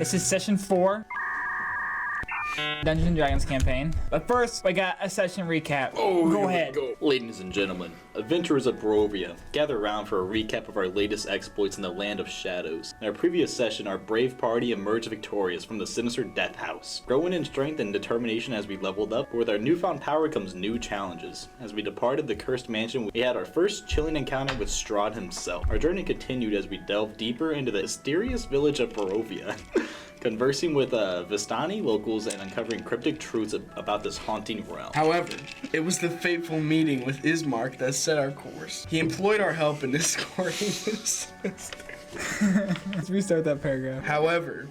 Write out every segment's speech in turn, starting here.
This is session 4. Dungeons and Dragons campaign. But first, we got a session recap. Go ahead. Ladies and gentlemen, adventurers of Barovia, gather around for a recap of our latest exploits in the Land of Shadows. In our previous session, our brave party emerged victorious from the sinister Death House, growing in strength and determination as we leveled up, but with our newfound power comes new challenges. As we departed the cursed mansion, we had our first chilling encounter with Strahd himself. Our journey continued as we delved deeper into the mysterious village of Barovia. Conversing with Vistani locals and uncovering cryptic truths about this haunting realm. However, it was the fateful meeting with Ismark that set our course. He employed our help in escorting his sister. Let's restart that paragraph. However,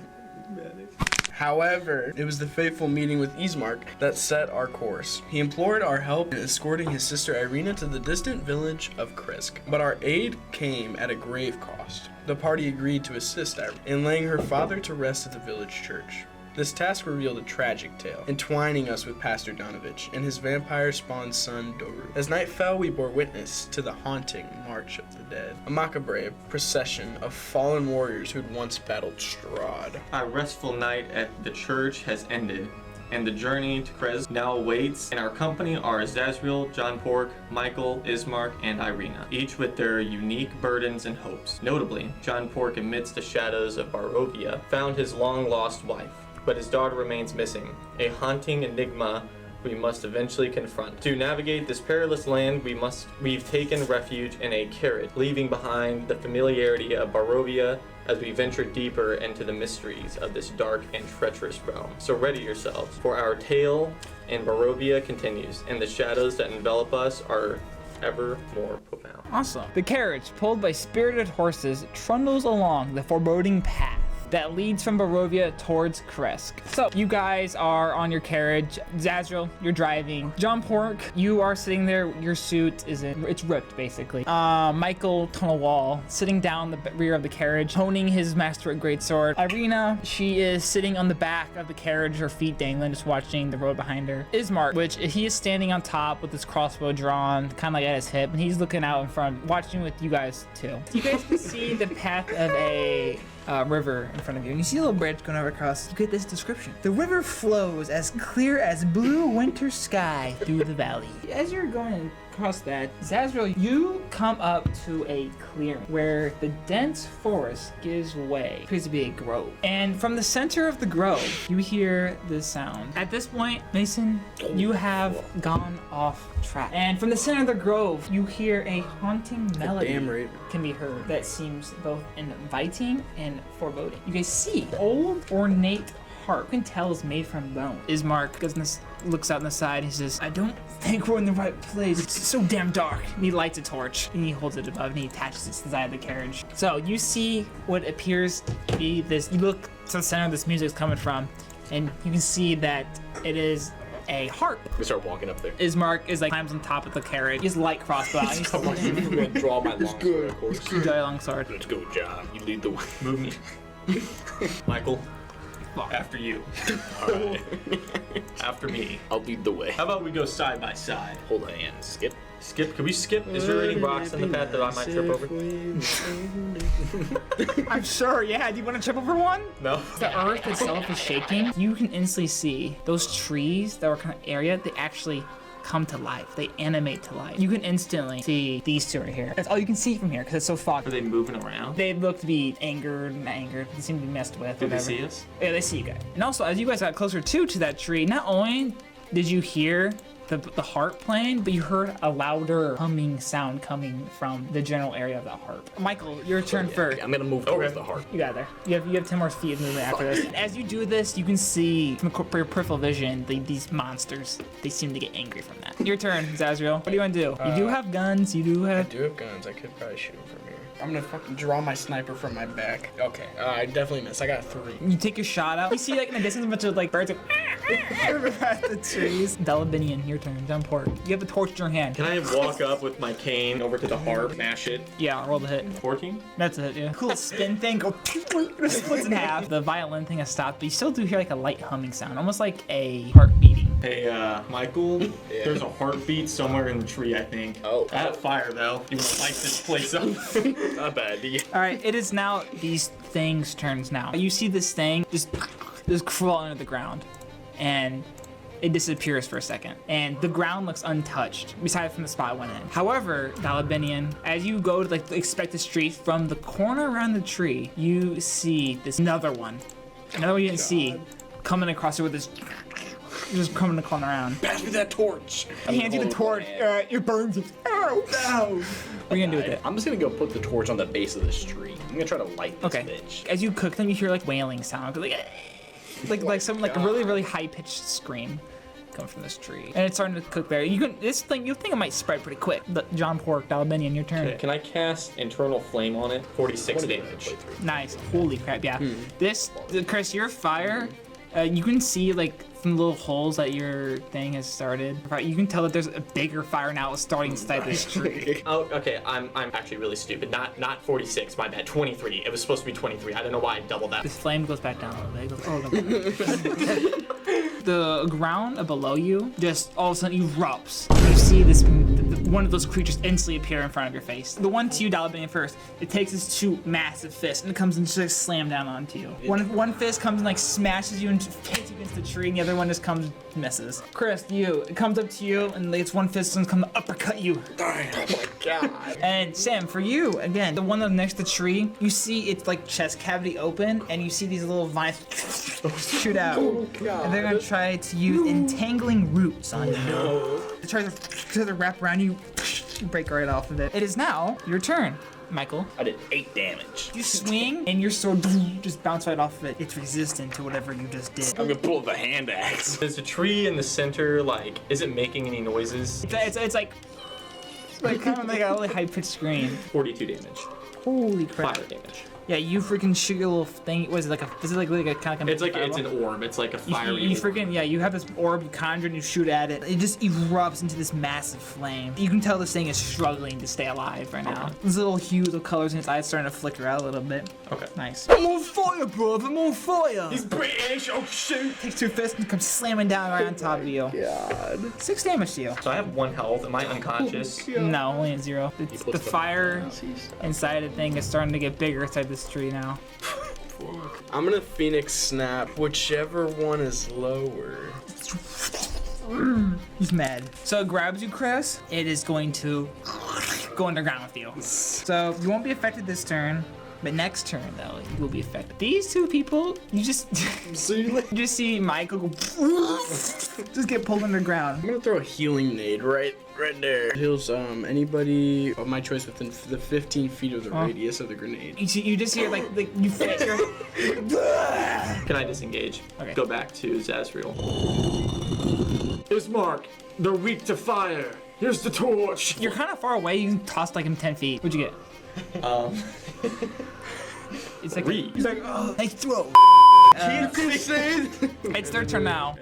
it was the fateful meeting with Ismark that set our course. He implored our help in escorting his sister Irina to the distant village of Krisk, but our aid came at a grave cost. The party agreed to assist Irina in laying her father to rest at the village church. This task revealed a tragic tale, entwining us with Pastor Donovich and his vampire-spawned son, Doru. As night fell, we bore witness to the haunting March of the Dead, a macabre procession of fallen warriors who'd once battled Strahd. Our restful night at the church has ended, and the journey to Krez now awaits. In our company are Zazriel, John Pork, Michael, Ismark, and Irina, each with their unique burdens and hopes. Notably, John Pork, amidst the shadows of Barovia, found his long-lost wife, but his daughter remains missing, a haunting enigma we must eventually confront. To navigate this perilous land, we've taken refuge in a carriage, leaving behind the familiarity of Barovia as we venture deeper into the mysteries of this dark and treacherous realm. So ready yourselves, for our tale in Barovia continues, and the shadows that envelop us are ever more profound. Awesome. The carriage, pulled by spirited horses, trundles along the foreboding path that leads from Barovia towards Krisk. So you guys are on your carriage. Zazriel, you're driving. John Pork, you are sitting there. Your suit it's ripped basically. Michael Tonawall sitting down the rear of the carriage, honing his masterwork greatsword. Irina, she is sitting on the back of the carriage, her feet dangling, just watching the road behind her. Ismark, which he is standing on top with his crossbow drawn, kind of like at his hip, and he's looking out in front, watching with you guys too. You guys can see the path of a river in front of you. And you see a little bridge going over across. You get this description. The river flows as clear as blue winter sky through the valley. As you're going across that, Zazriel, you come up to a clearing where the dense forest gives way. It appears to be a grove. And from the center of the grove, you hear this sound. At this point, Mason, you have gone off track. And from the center of the grove, you hear a haunting melody. Damn right. Can be heard that seems both inviting and foreboding. You guys see old ornate harp. You can tell is made from bone. Ismark looks out on the side. He says, "I don't think we're in the right place. It's so damn dark." And he lights a torch and he holds it above and he attaches it to the side of the carriage. So you see what appears to be this. You look to the center of this music is coming from, and you can see that it is a harp. We start walking up there. Ismark is climbs on top of the carriage. He has light crossbow. He's I'm gonna draw my longsword, of course. draw a long sword. Let's go, John. You lead the way. Move me. Michael, after you. Alright. After me. I'll lead the way. How about we go side by side? Hold hands. Skip. Skip? Can we skip? Is there any rocks in the path that I might trip over? I'm sure, yeah. Do you want to trip over one? No. The earth itself is shaking. You can instantly see those trees that were kind of area, they actually come to life. They animate to life. You can instantly see these two right here. That's all you can see from here because it's so foggy. Are they moving around? They look to be angered. They seem to be messed with. Do they see us? Yeah, they see you guys. And also, as you guys got closer to that tree, not only did you hear the harp playing, but you heard a louder humming sound coming from the general area of the harp. Michael, your turn first. I'm gonna move towards the heart. You got there. You have 10 more feet of movement after this. As you do this, you can see from your peripheral vision these monsters. They seem to get angry from that. Your turn, Zazriel. What do you want to do? You do have guns. I do have guns. I could probably shoot them from here. I'm gonna fucking draw my sniper from my back. Okay, I definitely missed. I got 3. You take your shot out. You see in the distance a bunch of birds at the trees. Delabinian, your turn. John Pork. You have a torch in your hand. Can I walk up with my cane over to the harp, mash it? Yeah, roll the hit. 14? That's it, yeah. Cool spin thing, go splits in half. The violin thing has stopped, but you still do hear a light humming sound, almost like a heart beating. Hey, Hey, Michael, there's a heartbeat somewhere in the tree, I think. Oh. I have fire, though. You want to light this place up? Not bad. All right, it is now these things' turns now. You see this thing just crawl under the ground, and it disappears for a second, and the ground looks untouched, besides from the spot it went in. However, Dalabinian, as you go to like expect the street, from the corner around the tree, you see this another one you didn't see, coming across it with this, just coming and calling around. Pass me that torch. He hands you the torch. It burns it. Ow, no. What are you gonna do with it? I'm just gonna go put the torch on the base of this tree. I'm gonna try to light this Okay. bitch. As you cook them, you hear like wailing sound, like some like a really high pitched scream coming from this tree, and it's starting to cook there. You think it might spread pretty quick. But John Pork, Dalabinian, your turn. Can I cast Internal Flame on it? 46 damage. Nice. Holy crap, yeah. Chris, your fire, you can see like from little holes that your thing has started. You can tell that there's a bigger fire now starting inside this tree. Oh, okay. I'm actually really stupid. Not 46. My bad. 23. It was supposed to be 23. I don't know why I doubled that. This flame goes back down a little bit. It goes, the ground below you just all of a sudden erupts. You see this one of those creatures instantly appear in front of your face. The one to you, Dalabinian, first. It takes its two massive fists and it comes and just slam down onto you. One fist comes and like smashes you and hits you against the tree, and the other one just comes and misses. Chris, it comes up to you and its one fist comes to uppercut you. Oh my god. And Sam, for you, again, the one that's next to the tree, you see its like chest cavity open, and you see these little vines shoot out. Oh god. And they're gonna try to use entangling roots on you. No. They try to wrap around you, you break right off of it. It is now your turn, Michael. I did 8 damage. You swing, and your sword just bounce right off of it. It's resistant to whatever you just did. I'm gonna pull the hand axe. Is the tree in the center, like, is it making any noises? It's like kind of like a really high pitched scream. 42 damage. Holy crap! Fire damage. Yeah, you freaking shoot your little thing. Is it like a kind of? It's an orb. It's like a fiery You orb. freaking, yeah, you have this orb, you conjure and you shoot at it. It just erupts into this massive flame. You can tell this thing is struggling to stay alive right now. These little hues of colors in its eyes starting to flicker out a little bit. Okay. Nice. I'm on fire, bro. I'm on fire. He's British. Oh shoot. Takes two fists and comes slamming down right on top of you. God. 6 damage to you. So I have 1 health. Am I unconscious? No, only at 0. puts The the fire inside the thing is starting to get bigger inside this tree now. I'm gonna Phoenix Snap whichever one is lower. He's mad. So it grabs you, Chris. It is going to go underground with you. So you won't be affected this turn. But next turn, though, you will be affected. These two people, you just you just see Michael go just get pulled underground. I'm gonna throw a healing nade right there. Heals anybody of my choice within the 15 feet of the radius of the grenade. You just hear like you feel your Can I disengage? Okay. Go back to Zazriel. Ismark, they're weak to fire. Here's the torch. You're kind of far away. You can toss like him 10 feet. What'd you get? It's like 3. he's like, oh, nice throw. It's their turn now.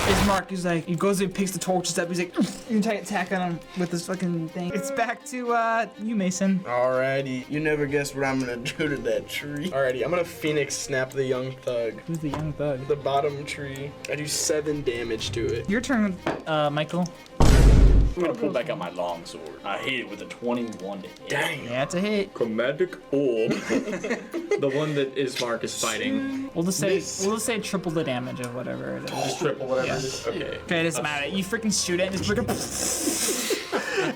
It's Mark. He's like, he goes and picks the torches up. He's like, you try to attack on him with this fucking thing. It's back to you, Mason. Alrighty, you never guess what I'm gonna do to that tree. Alrighty, I'm gonna Phoenix Snap the young thug. Who's the young thug? The bottom tree. I do 7 damage to it. Your turn, Michael. I'm gonna pull back out my longsword. I hit it with a 21 to hit. Dang. Yeah, it's a hit. Chromatic orb. The one that Ismark is fighting. We'll just say triple the damage of whatever it is. Just triple whatever. Yeah. It is. Okay. Okay, it doesn't matter. You freaking shoot it and just freaking.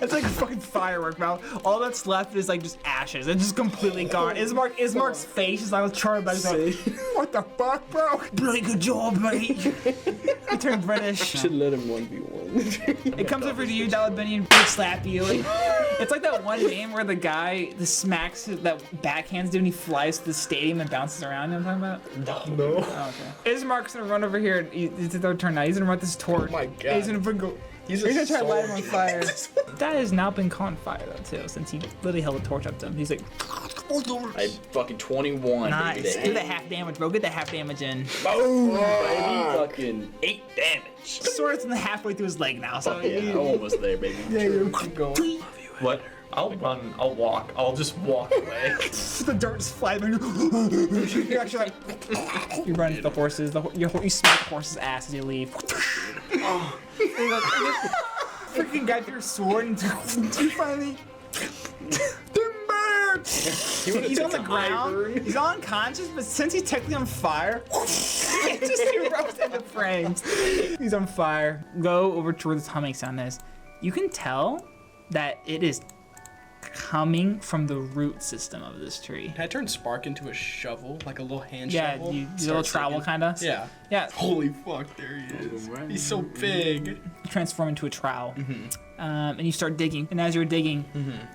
It's like a fucking firework, bro. All that's left is like just ashes. It's just completely gone. Ismark's face is like charred by like, what the fuck, bro? Really good job, mate. He turned British. Should let him 1v1. It comes over to you, Dalabinian, big slap you. It's like that one game where the guy smacks that backhands dude and he flies to the stadium and bounces around. You know what I'm talking about? No. Oh, okay. Ismark's gonna run over here. It's their turn now. He's gonna run this torch. Oh my God. He's gonna go. He's gonna try to light him on soldier. fire. That has now been caught on fire though too, since he literally held a torch up to him. He's like, I fucking 21. nice. Baby. Get that half damage, bro. Get that half damage in. Boom, baby. Fucking 8 damage. The sword's in the halfway through his leg now, so Yeah, I'm almost there, baby. Yeah, you keep going. What? I'll run. I'll walk. I'll just walk away. The dirt just flies. You're actually like, you run into the horses. You smack the horse's ass as you leave. Oh. Freaking got your sword and you finally. He's on the ground. He's unconscious, but since he's technically on fire, it just erupts into flames. He's on fire. Go over to where this humming sound is. You can tell that it is coming from the root system of this tree. Can I turn Spark into a shovel, like a little hand Yeah, shovel? you little trowel kind of. Yeah. Yeah. Holy fuck, there he is. He's so big. You transform into a trowel, and you start digging. And as you're digging,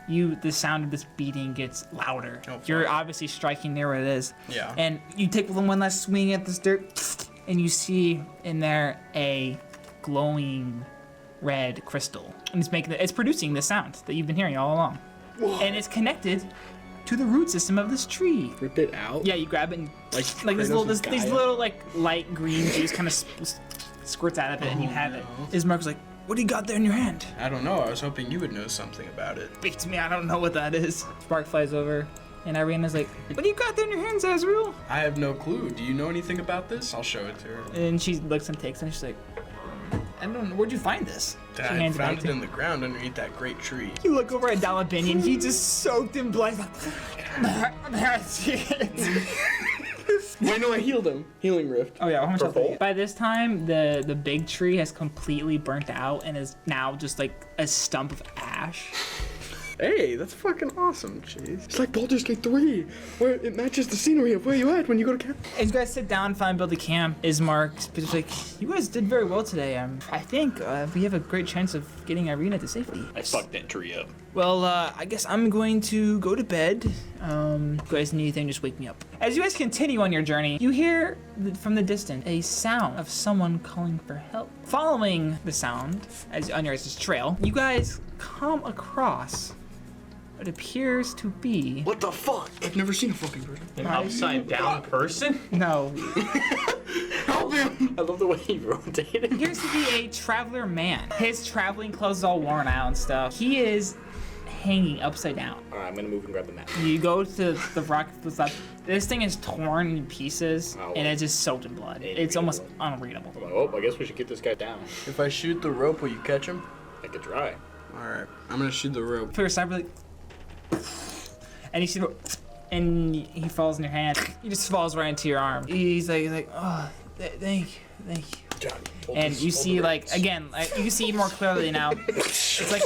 the sound of this beating gets louder. Oh, you're fuck. obviously striking near where it is. Yeah. And you take one last swing at this dirt, and you see in there a glowing red crystal, and it's producing the sound that you've been hearing all along. Whoa. And it's connected to the root system of this tree. Rip it out? Yeah, you grab it and like these little like light green juice kind of squirts out of it, and you have it. Ismark was like, "What do you got there in your hand?" I don't know. I was hoping you would know something about it. Beats me. I don't know what that is. Spark flies over, and Irena's like, "What do you got there in your hands, Azrael?" I have no clue. Do you know anything about this? I'll show it to her. And she looks and takes it, and she's like, "I don't know. Where'd you find this?" She I hands found back it to in the ground underneath that great tree. You look over at Dalabinian, he just soaked in blood. Wait, no, I healed him. Healing Rift. Oh yeah, how much For health do you full? get? By this time, the big tree has completely burnt out and is now just like a stump of ash. Hey, that's fucking awesome, jeez. It's like Baldur's Gate 3, where it matches the scenery of where you at when you go to camp. As you guys sit down, finally build a camp, Ismark like, "You guys did very well today. I think we have a great chance of getting Irena to safety." I fucked that tree up. Well, I guess I'm going to go to bed. If you guys need anything, just wake me up. As you guys continue on your journey, you hear from the distance a sound of someone calling for help. Following the sound, as on your guys' trail, you guys come across what appears to be... What the fuck? I've never seen a fucking person. An upside down person? No. Help him! I love the way he rotated. Appears to be a traveler man. His traveling clothes is all worn out and stuff. He is hanging upside down. Alright, I'm gonna move and grab the map. You go to the rock that's left. This thing is torn in pieces, Oh. and it's just soaked in blood. It's almost unreadable. I'm like, oh, I guess we should get this guy down. If I shoot the rope, will you catch him? I could try. Alright, I'm gonna shoot the rope. Put your side really, and you see, and he falls in your hand. He just falls right into your arm. He's like, oh, thank you. And you see, like, again, like, you see more clearly now. It's like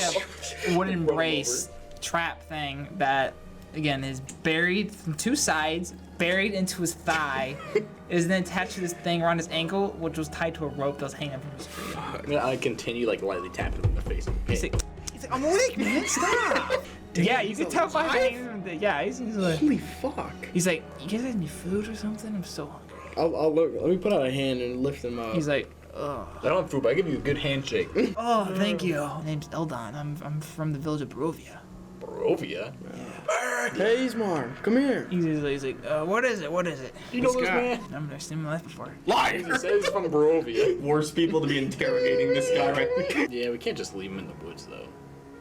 a wooden brace trap thing that, again, is buried from two sides, buried into his thigh, is then attached to this thing around his ankle, which was tied to a rope that was hanging from his tree. I continue like lightly tapping him in the face. He's like, I'm awake, man. Stop. Yeah, you can tell by the name. Yeah, he's like, Holy fuck. he's like, you guys have any food or something? I'm so hungry. I'll look. Let me put out a hand and lift him up. He's like, oh, I don't have food, but I give you a good handshake. oh, thank you. My name's Eldon. I'm from the village of Barovia. Barovia? Hey, Ismar, come here. He's like, what is it? What is it? You know this guy. man? I've never seen him in my life before. Lies! He says he's from Barovia. Worst people to be interrogating this guy right now. Yeah, we can't just leave him in the woods, though.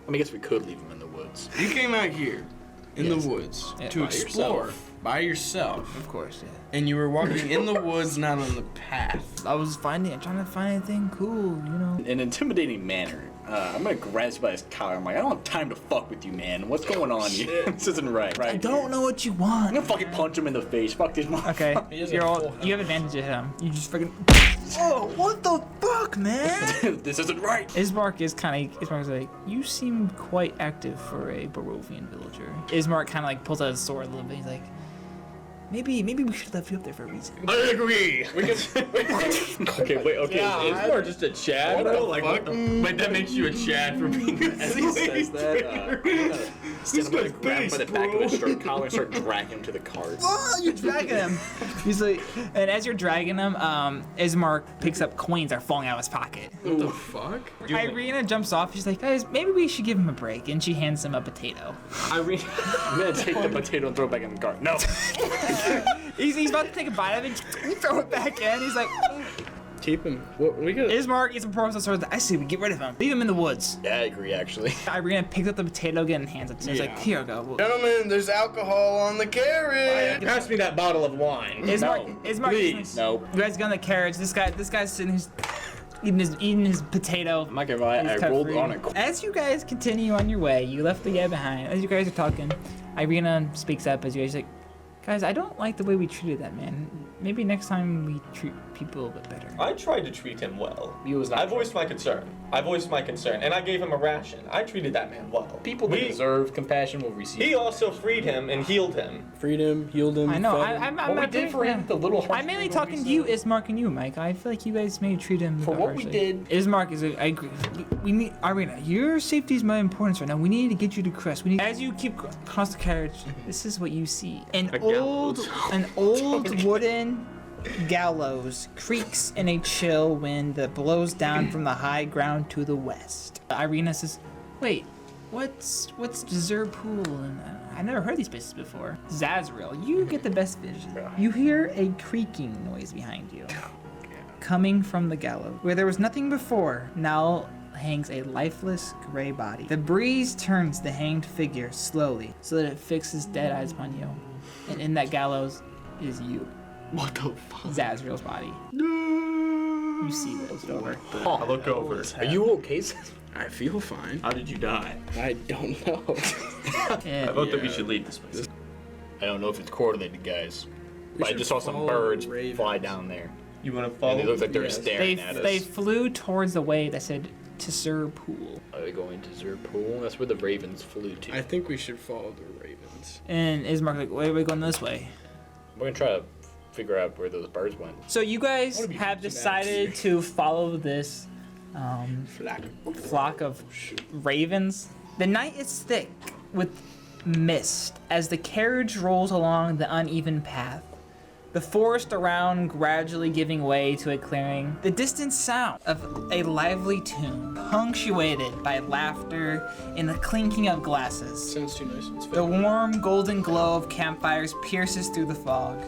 I mean, I guess we could leave him in the woods. You came out here in Yes. the woods Yeah, to by explore yourself. by yourself. Of course, yeah. And you were walking in the woods, not on the path. I was trying to find anything cool, you know. In an intimidating manner, I'm gonna grab you by his collar. I'm like, I don't have time to fuck with you, man. What's going on here? This isn't right. I don't know what you want. I'm gonna fucking punch him in the face. Fuck this motherfucker. Okay, He has you're a all, full you have advantage to hit him. You just freaking. Oh, what the fuck, man? This isn't right. Ismark is like, you seem quite active for a Barovian villager. Ismark kind of like pulls out his sword a little bit. He's like, maybe we should have left you up there for a reason. I agree. We can. Okay, wait. Okay. Is more just a Chad, bro? Like, what the? Wait, that makes you a Chad for being a As he says that, I'm gonna grab him by the back of his shirt collar and start dragging him to the cart. Oh, you're dragging him. He's like, and as you're dragging him, Ismark picks up coins that are falling out of his pocket. What the fuck? Irena jumps off. She's like, guys, maybe we should give him a break. And she hands him a potato. I'm gonna take the potato and throw it back in the cart. No. He's about to take a bite of it. You throw it back in. He's like, Keep him. What we got? Ismark eats a proposal sword. I say we get rid of him. Leave him in the woods. Yeah, I agree, actually. Irina picks up the potato again and hands it to me. He's like, here you go. Gentlemen, there's alcohol on the carriage. Pass me that bottle of wine. Ismark, please. No. You guys get on the carriage. This guy's sitting here eating his potato. I'm not gonna lie, He's I cut rolled free. on it. As you guys continue on your way, you left the guy behind. As you guys are talking, Irina speaks up as you guys are like, guys, I don't like the way we treated that man. Maybe next time we treat people a bit better. I tried to treat him well. He was not I voiced my concern. And I gave him a ration. I treated that man well. People that deserve compassion will receive. He also freed him and healed him. Freed him, healed him. I know. fed him. I'm What we did for him, the little harsh I'm mainly thing talking to you, Ismark, and you, Mike. I feel like you guys may treat him For a bit what we harshly. did. Ismark is. I agree. We need Irina. Your safety is my importance right now. We need to get you to Crest. We need. As you keep across the carriage, this is what you see: an old wooden gallows creaks in a chill wind that blows down from the high ground to the west. Irina says, "Wait, what's Dessert Pool?" And I never heard these places before. Zazriel, you get the best vision. You hear a creaking noise behind you, coming from the gallows, where there was nothing before. Now hangs a lifeless gray body. The breeze turns the hanged figure slowly, so that it fixes dead eyes upon you, and in that gallows is you. What the fuck? Zazriel's body. You see this over. I look over. Are you okay? I feel fine. How did you die? I don't know. I vote that we should leave this place. I don't know if it's coordinated, guys. But I should just saw some follow birds the ravens. fly down there. You want to And follow? it looks like they're Yes. staring at us. They flew towards the way that said Dessert Pool. Are they going to Zerpool? That's where the ravens flew to. I think we should follow the ravens. And Ismark like, why are we going this way? We're gonna try to figure out where those birds went. So you guys wanna be have fanatics. decided to follow this flock of ravens. The night is thick with mist as the carriage rolls along the uneven path. The forest around gradually giving way to a clearing. The distant sound of a lively tune, punctuated by laughter and the clinking of glasses. Sounds too nice. It's The warm golden glow of campfires pierces through the fog,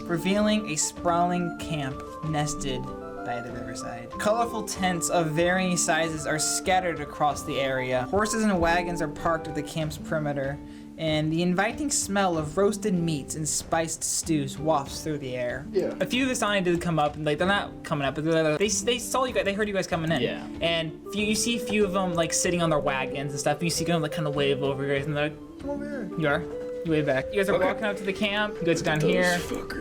revealing a sprawling camp nested by the riverside. Colorful tents of varying sizes are scattered across the area. Horses and wagons are parked at the camp's perimeter, and the inviting smell of roasted meats and spiced stews wafts through the air. Yeah. A few of the Sani did come up, and like they're not coming up, but they saw you guys. They heard you guys coming in. Yeah. And you see a few of them like sitting on their wagons and stuff. And you see them like kind of wave over you guys, and they're like, "Come over here." You are. You wave back. You guys are walking up to the camp. You guys are down here.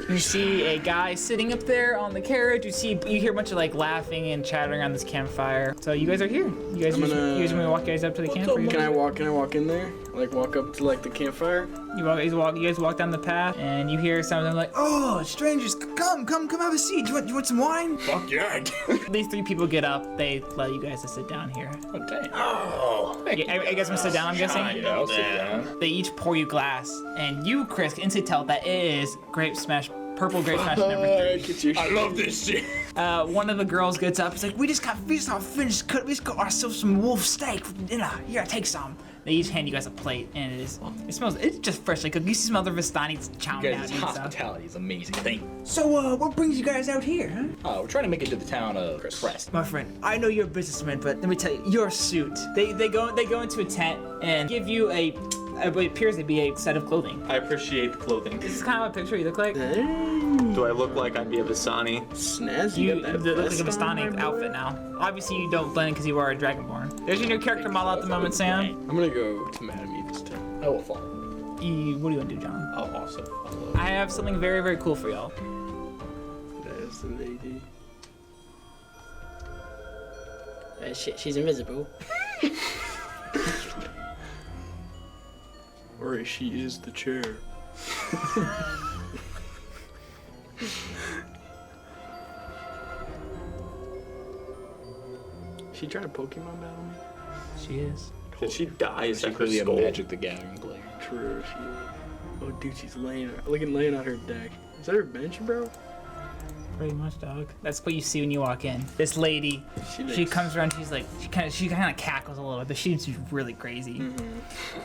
You see a guy sitting up there on the carriage. You hear a bunch of like laughing and chattering on this campfire. So you guys are here. You guys want me to walk you guys up to the camp? Can I walk in there? Like walk up to like the campfire? You guys walk down the path, and you hear some of them like, "Oh, strangers, come have a seat. You want some wine?" Fuck yeah. These three people get up. They let you guys to sit down here. Oh, dang. Oh. You guys want to sit down, I'm guessing? Yeah, I'll sit down. They each pour you glass, and you, Chris, can instantly tell that it is purple grape smash number 3. I love this shit. One of the girls gets up. It's like, we just got finished cut. We just got ourselves some wolf steak from dinner. Here, take some. They each hand you guys a plate, and it's just freshly cooked. You see some other Vistani's chowing You down guys' and stuff. hospitality is amazing. Thank you. So, what brings you guys out here, huh? We're trying to make it to the town of Crest. My friend, I know you're a businessman, but let me tell you, your suit. They go into a tent and give you what appears to be a set of clothing. I appreciate the clothing. This is kind of a picture you look like. Do I look like I'd be a Vistani? Snazzy. You got that look like a vest on, my Vistani boy. outfit now. Obviously, you don't blend because you are a Dragonborn. There's your new character model at the moment, Sam. I'm gonna go to Madame Eva's tent. I will follow. What do you want to do, John? I'll also follow. I have something very, very cool for y'all. There's the lady. She's invisible. Or she is the chair. She tried to Pokemon battle me? She is. Did she die? Is that her Secretly a skull? Magic the Gathering player. True, she is. Oh, dude, she's laying out her deck. Is that her bench, bro? Pretty much, dog. That's what you see when you walk in. This lady, she comes around. She's like, she kind of cackles a little, but she's really crazy.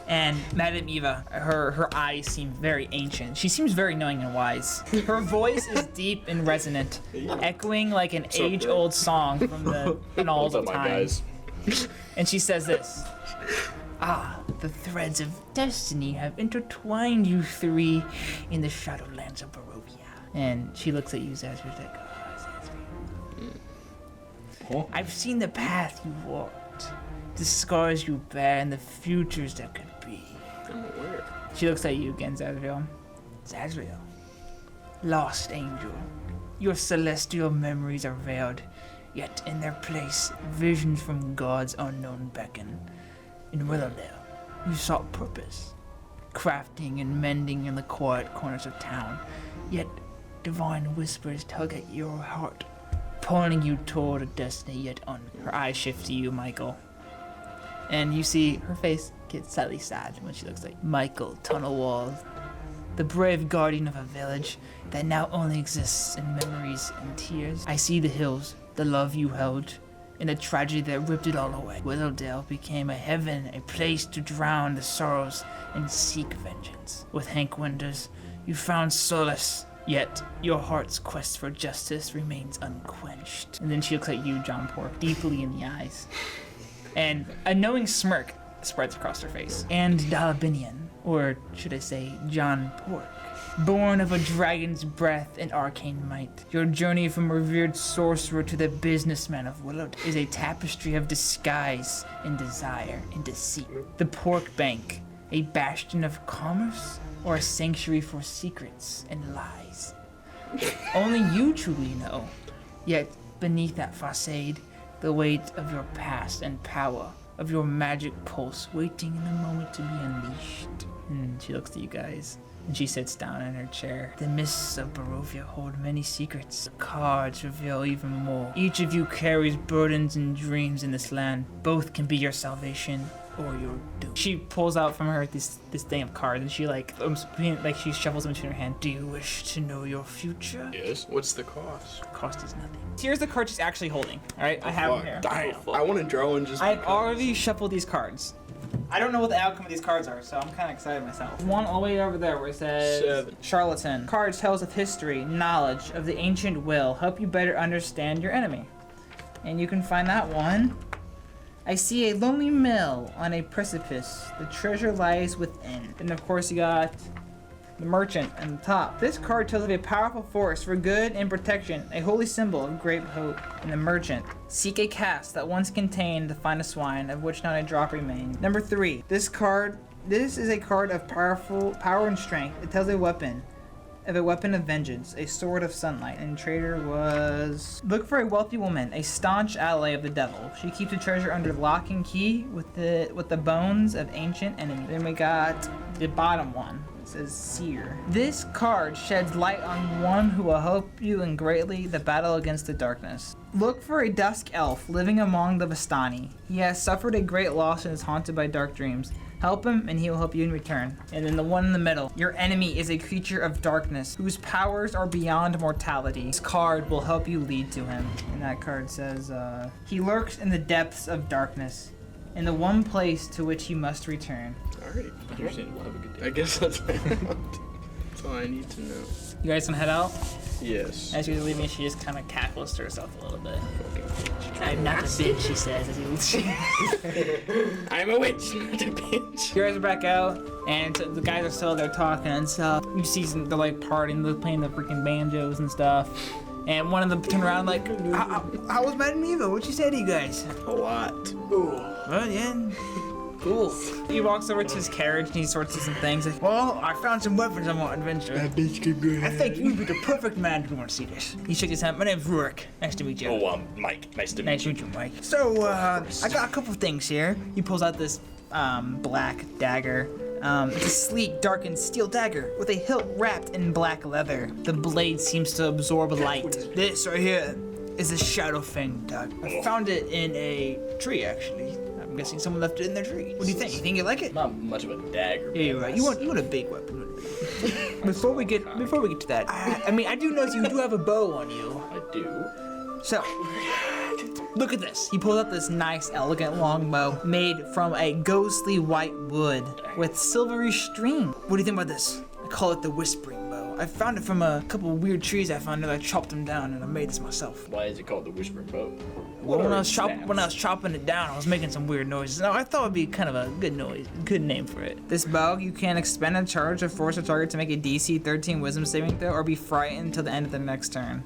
And Madame Eva, her eyes seem very ancient. She seems very knowing and wise. Her voice is deep and resonant, echoing like an age-old song from the annals of time. And she says this: "Ah, the threads of destiny have intertwined you three in the shadowlands of Barovia." And she looks at you, Zazri, like, "Oh, I've seen the path you walked, the scars you bear, and the futures that could be." I'm aware. She looks at you again, Zazriel. Zazriel, lost angel, your celestial memories are veiled, yet in their place, visions from God's unknown beckon. In Willowdale, you sought purpose, crafting and mending in the quiet corners of town, yet divine whispers tug at your heart, pulling you toward a destiny yet Her eyes shift to you, Michael. And you see her face get slightly sad when she looks like Michael Tunnelwall, the brave guardian of a village that now only exists in memories and tears. I see the hills, the love you held, and a tragedy that ripped it all away. Willowdale became a heaven, a place to drown the sorrows and seek vengeance. With Hank Winters, you found solace, yet your heart's quest for justice remains unquenched. And then she looks at you, John Pork, deeply in the eyes. And a knowing smirk spreads across her face. And Dalabinian, or should I say John Pork, born of a dragon's breath and arcane might, your journey from revered sorcerer to the businessman of Willowdale is a tapestry of disguise and desire and deceit. The Pork Bank, a bastion of commerce, or a sanctuary for secrets and lies. Only you truly know. Yet, beneath that facade, the weight of your past and power, of your magic pulse waiting in the moment to be unleashed. And she looks at you guys, and she sits down in her chair. The mists of Barovia hold many secrets. The cards reveal even more. Each of you carries burdens and dreams in this land. Both can be your salvation or your doom. She pulls out from her this thing of cards, and she she shuffles them into her hand. Do you wish to know your future? Yes. What's the cost? Cost is nothing. Here's the card she's actually holding. All right, I have them here. Damn. I want to draw and just. I've already shuffled these cards. I don't know what the outcome of these cards are, so I'm kind of excited myself. One all the way over there where it says 7. Charlatan. Cards tells of history, knowledge of the ancient will, help you better understand your enemy. And you can find that one. I see a lonely mill on a precipice. The treasure lies within. And of course you got the merchant on the top. This card tells of a powerful force for good and protection, a holy symbol of great hope. And the merchant. Seek a cask that once contained the finest wine, of which not a drop remained. Number 3. This is a card of power and strength. It tells a weapon of vengeance, a sword of sunlight. And trader was look for a wealthy woman, a staunch ally of the devil. She keeps a treasure under lock and key with the bones of ancient enemies. Then we got the bottom one. It says seer. This card sheds light on one who will help you in greatly the battle against the darkness. Look for a dusk elf living among the Vistani. He has suffered a great loss and is haunted by dark dreams. Help him, and he will help you in return. And then the one in the middle. Your enemy is a creature of darkness, whose powers are beyond mortality. This card will help you lead to him. And that card says, he lurks in the depths of darkness, in the one place to which you must return. Alright. Understandable. Have a good day. I guess that's that's all I need to know. You guys wanna head out? Yes. As she's leaving, she just kind of cackles to herself a little bit. I'm not a bitch, she says as he I'm a witch, not a bitch. You guys are back out, and the guys are still there talking and stuff. You see some, they're like partying, they're playing the freaking banjos and stuff. And one of them turn around like, how was Madame Eva? What'd she say to you guys? A lot. Well, yeah. Cool. He walks over to his carriage and he sorts through some things. Like, well, I found some weapons on my adventure. That bitch could go I think you'd be the perfect man to want to see this. He shook his hand. My name's Rurik. Nice to meet you. Oh, Mike. Nice to meet you. Nice to meet you, Mike. So, I got a couple things here. He pulls out this black dagger. It's a sleek, darkened steel dagger with a hilt wrapped in black leather. The blade seems to absorb light. This right here is a Shadowfang dagger. I found it in a tree, actually. I'm guessing someone left it in their tree. What do you think? You think you like it? Not much of a dagger. Yeah, you're right. You want a big weapon. Before we get to that, I mean, I do notice you do have a bow on you. I do. So, look at this. He pulled out this nice, elegant longbow made from a ghostly white wood with silvery string. What do you think about this? I call it the whispering bow. I found it from a couple of weird trees I found, and I chopped them down, and I made this myself. Why is it called the Whispering Bow? Well, when I was chopping it down, I was making some weird noises. Now I thought it'd be kind of a good name for it. This bow, you can expend a charge or force a target to make a DC 13 Wisdom saving throw, or be frightened until the end of the next turn.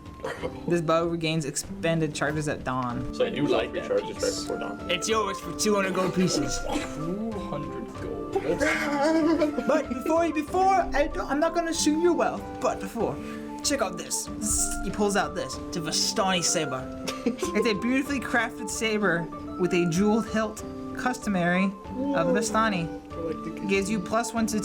This bow regains expended charges at dawn. So I do like that recharges piece. right before dawn. It's yours for 200 gold pieces. 200 gold. But I'm not gonna assume your wealth. But before, check out this. He pulls out this. It's a Vistani saber. It's a beautifully crafted saber with a jeweled hilt, customary of the Vistani. It gives you +1 to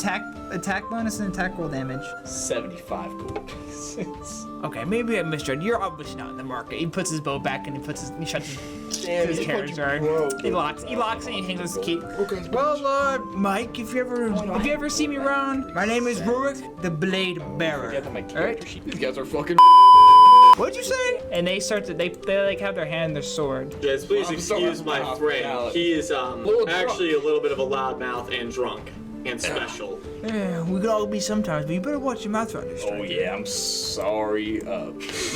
attack bonus and attack roll damage. 75 gold pieces. Okay, maybe I misread. You're obviously not in the market. He puts his bow back and he shuts his carriage guard. He locks and he hangs his key. Well, Mike, if you ever see me around, my name is Rurik, the Blade Bearer. Get my character sheet. These guys are fucking. What'd you say? And they start to they like have their hand on their sword. Yes, please I'm sorry excuse for my my friend. hospitality. He is Little actually a little bit of a loudmouth and drunk and special. Yeah, we could all be sometimes, but you better watch your mouth around this. Oh yeah, I'm sorry.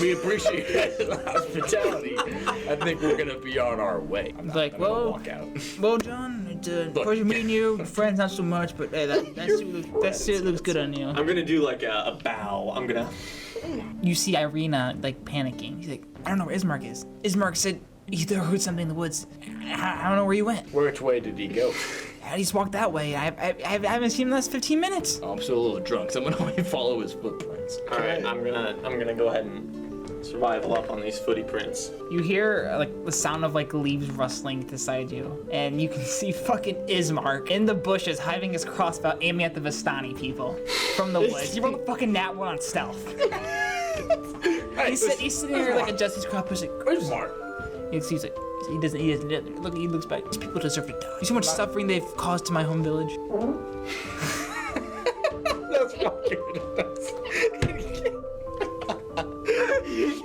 We appreciate the hospitality. I think we're gonna be on our way. I'm not Like, gonna well- walk out. Well, John, it's a pleasure meeting you. Friends, not so much, but hey, that suit looks good on you. I'm gonna do like a bow. I'm gonna. You see Irina like panicking. She's like, I don't know where Ismark is. Ismark said he heard something in the woods. I don't know where he went. Which way did he go? He just walked that way. I haven't seen him in the last 15 minutes. I'm still a little drunk, so I'm gonna only follow his footprints. All right, I'm gonna go ahead and survival up on these footy prints. You hear like the sound of like leaves rustling beside you, and you can see fucking Ismark in the bushes, hiding his crossbow, aiming at the Vistani people from the woods. You rolled a fucking nat 1 on stealth. He's sitting there like adjusting his crossbow. He's like, Where's Mark? he's like, he doesn't look. He looks back. These people deserve to die. You see how much suffering they've caused to my home village. That's fucking.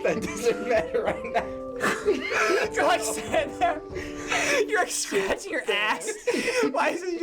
That doesn't matter right now. You're like sitting there. You're like scratching your ass. Why is it